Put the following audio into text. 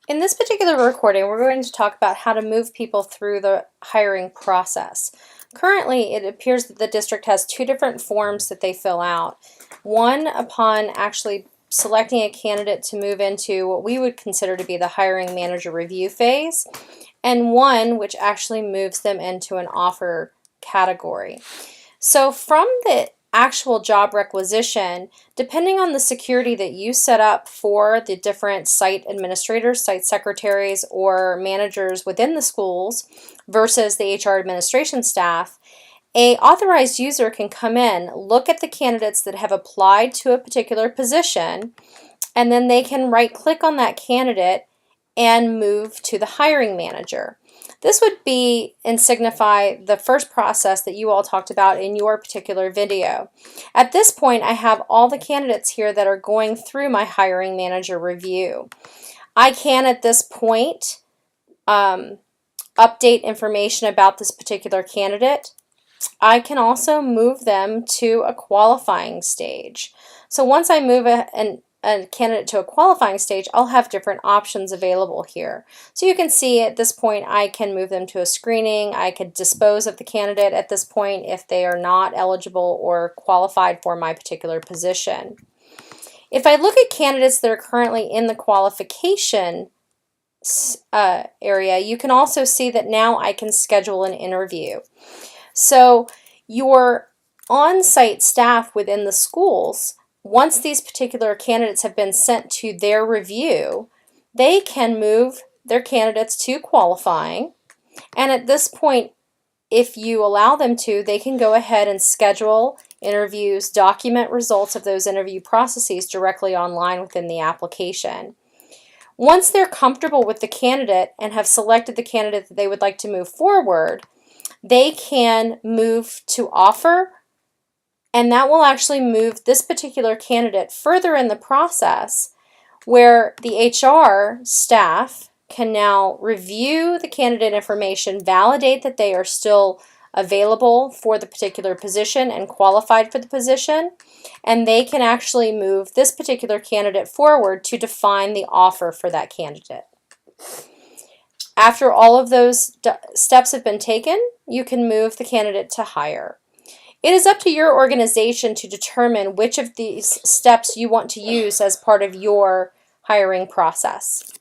In this particular recording, we're going to talk about how to move people through the hiring process. Currently, it appears that the district has two different forms that they fill out. One upon actually selecting a candidate to move into what we would consider to be the hiring manager review phase, and one which actually moves them into an offer category. So from the actual job requisition, depending on the security that you set up for the different site administrators, site secretaries, or managers within the schools versus the HR administration staff, an authorized user can come in, look at the candidates that have applied to a particular position, and then they can right-click on that candidate and move to the hiring manager. This would be and signify the first process that you all talked about in your particular video. At this point, I have all the candidates here that are going through my hiring manager review. I can at this point update information about this particular candidate. I can also move them to a qualifying stage. So once I move a candidate to a qualifying stage, I'll have different options available here. So you can see at this point I can move them to a screening. I could dispose of the candidate at this point if they are not eligible or qualified for my particular position. If I look at candidates that are currently in the qualification area, you can also see that now I can schedule an interview. So your on-site staff within the schools, once these particular candidates have been sent to their review, they can move their candidates to qualifying. And at this point, if you allow them to, they can go ahead and schedule interviews, document results of those interview processes directly online within the application. Once they're comfortable with the candidate and have selected the candidate that they would like to move forward, they can move to offer, and that will actually move this particular candidate further in the process where the HR staff can now review the candidate information, validate that they are still available for the particular position and qualified for the position, and they can actually move this particular candidate forward to define the offer for that candidate. After all of those steps have been taken, you can move the candidate to hire. It is up to your organization to determine which of these steps you want to use as part of your hiring process.